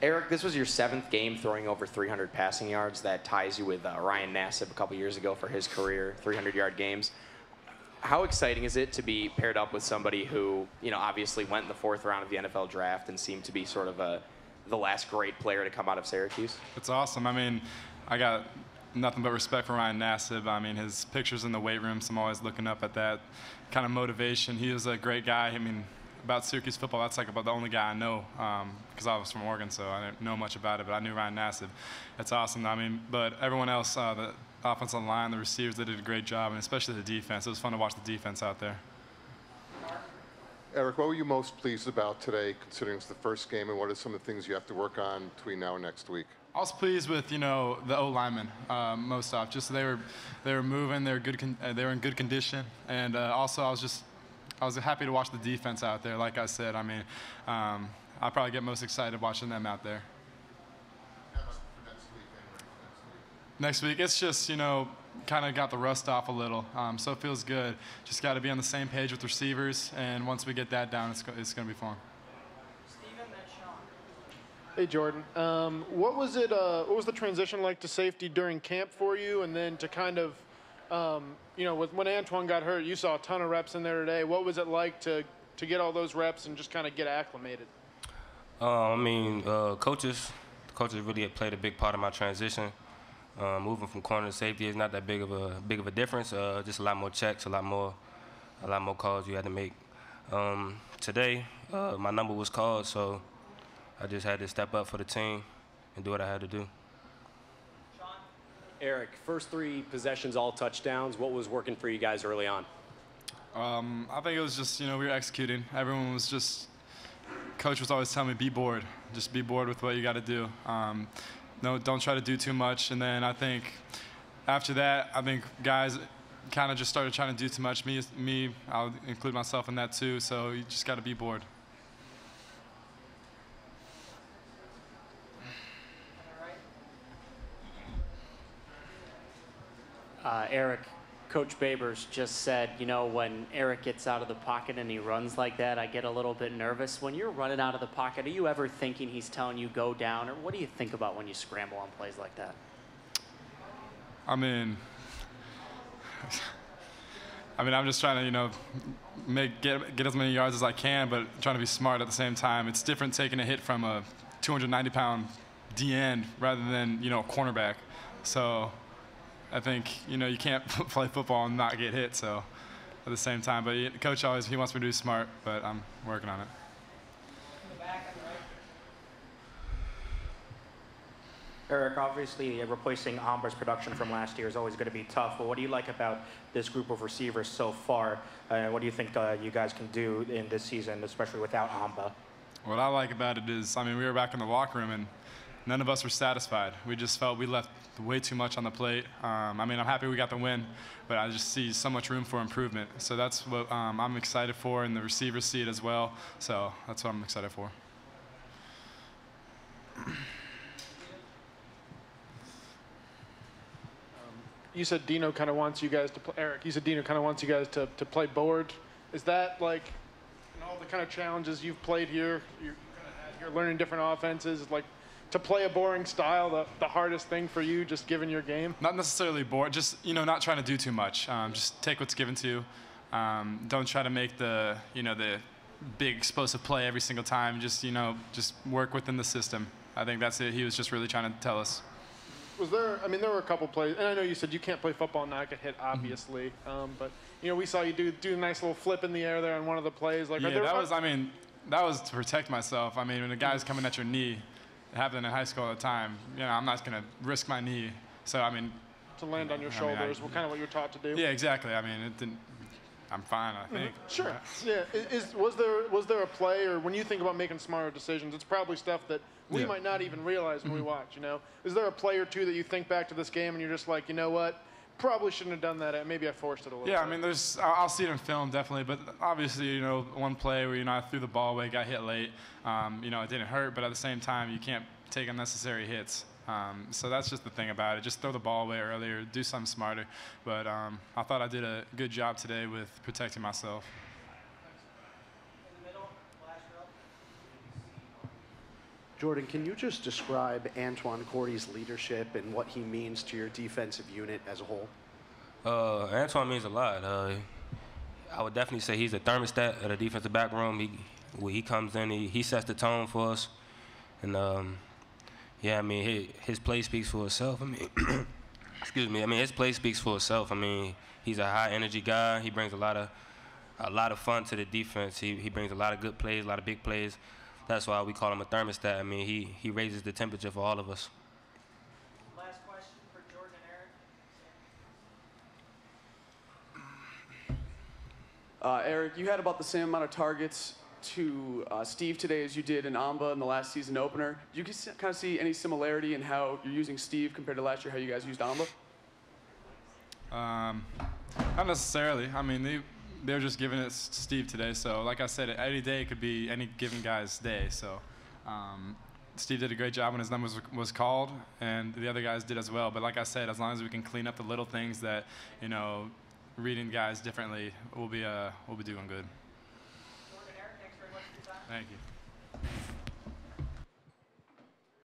Eric, this was your 7th game throwing over 300 passing yards. That ties you with Ryan Nassib a couple years ago for his career 300-yard games. How exciting is it to be paired up with somebody who, obviously went in the 4th round of the NFL draft and seemed to be sort of the last great player to come out of Syracuse? It's awesome. I mean, I got nothing but respect for Ryan Nassib. I mean, his pictures in the weight room, so I'm always looking up at that kind of motivation. He was a great guy. I mean, about Syracuse football, that's like about the only guy I know because I was from Oregon, so I didn't know much about it, but I knew Ryan Nassib. It's awesome. I mean, but everyone else, the offensive line, the receivers, they did a great job, and especially the defense. It was fun to watch the defense out there. Eric, what were you most pleased about today, considering it's the first game, and what are some of the things you have to work on between now and next week? I was pleased with, the O-linemen most off. Just they were moving, they were in good condition, and also I was happy to watch the defense out there. Like I said, I mean, I probably get most excited watching them out there. Next week, it's just, kind of got the rust off a little, so it feels good. Just got to be on the same page with receivers, and once we get that down, it's going to be fun. Hey Jordan, what was the transition like to safety during camp for you, and then to kind of, when Antoine got hurt, you saw a ton of reps in there today. What was it like to get all those reps and just kind of get acclimated? Coaches really played a big part of my transition. Moving from corner to safety is not that big of a difference. Just a lot more checks, a lot more calls you had to make. Today, my number was called, so I just had to step up for the team and do what I had to do. Eric, first 3 possessions, all touchdowns. What was working for you guys early on? I think it was just, we were executing. Everyone was just, coach was always telling me, be bored. Just be bored with what you got to do. No, don't try to do too much. And then I think after that, guys kind of just started trying to do too much. Me, I'll include myself in that too. So you just got to be bored. Eric, Coach Babers just said, when Eric gets out of the pocket and he runs like that, I get a little bit nervous. When you're running out of the pocket, are you ever thinking he's telling you go down, or what do you think about when you scramble on plays like that? I'm just trying to, get as many yards as I can, but trying to be smart at the same time. It's different taking a hit from a 290-pound D-end rather than, a cornerback. So I think, you can't play football and not get hit, so at the same time. But coach he wants me to be smart, but I'm working on it. Eric, obviously replacing Amba's production from last year is always going to be tough, but what do you like about this group of receivers so far? What do you think you guys can do in this season, especially without Amba? What I like about it is, we were back in the locker room, and none of us were satisfied. We just felt we left way too much on the plate. I'm happy we got the win, but I just see so much room for improvement. So that's what I'm excited for, and the receivers see it as well. So that's what I'm excited for. You said Dino kind of wants you guys to play. Eric, you said Dino kind of wants you guys to play board. Is that like, in all the kind of challenges you've played here, you're learning different offenses, like, to play a boring style, the hardest thing for you, just given your game? Not necessarily bored, just, not trying to do too much. Just take what's given to you. Don't try to make the big explosive play every single time. Just, just work within the system. I think that's it. He was just really trying to tell us. Was there, there were a couple plays, and I know you said you can't play football and not get hit, obviously, but, we saw you do a nice little flip in the air there on one of the plays. Like, yeah, that was to protect myself. When a guy's coming at your knee, it happened in high school all the time. I'm not going to risk my knee. So, to land on your shoulders, kind of what you were taught to do? Yeah, exactly. It didn't. I'm fine, I think. Sure. Yeah. Was there a play, or when you think about making smarter decisions, it's probably stuff that we might not even realize when we watch, Is there a play or two that you think back to this game and you're just like, you know what? Probably shouldn't have done that. Maybe I forced it a little bit. Yeah, I'll see it in film, definitely. But obviously, one play where, I threw the ball away, got hit late. It didn't hurt, but at the same time, you can't take unnecessary hits. So that's just the thing about it. Just throw the ball away earlier, do something smarter. But I thought I did a good job today with protecting myself. Jordan, can you just describe Antoine Cordy's leadership and what he means to your defensive unit as a whole? Antoine means a lot. I would definitely say he's the thermostat of the defensive back room. When he comes in, he sets the tone for us. And, yeah, I mean, his play speaks for itself. I mean, excuse me. I mean, his play speaks for itself. I mean, he's a high-energy guy. He brings a lot of fun to the defense. He brings a lot of good plays, a lot of big plays. That's why we call him a thermostat. I mean, he raises the temperature for all of us. Last question for Jordan and Eric. Eric, you had about the same amount of targets to Steve today as you did in Amba in the last season opener. Do you kind of see any similarity in how you're using Steve compared to last year, how you guys used Amba? Not necessarily. I mean, they're just giving it to Steve today. So, like I said, any day could be any given guy's day. So, Steve did a great job when his number was called, and the other guys did as well. But like I said, as long as we can clean up the little things that, reading guys differently, we'll be doing good. Jordan, Eric, thanks very much for your time. Thank you.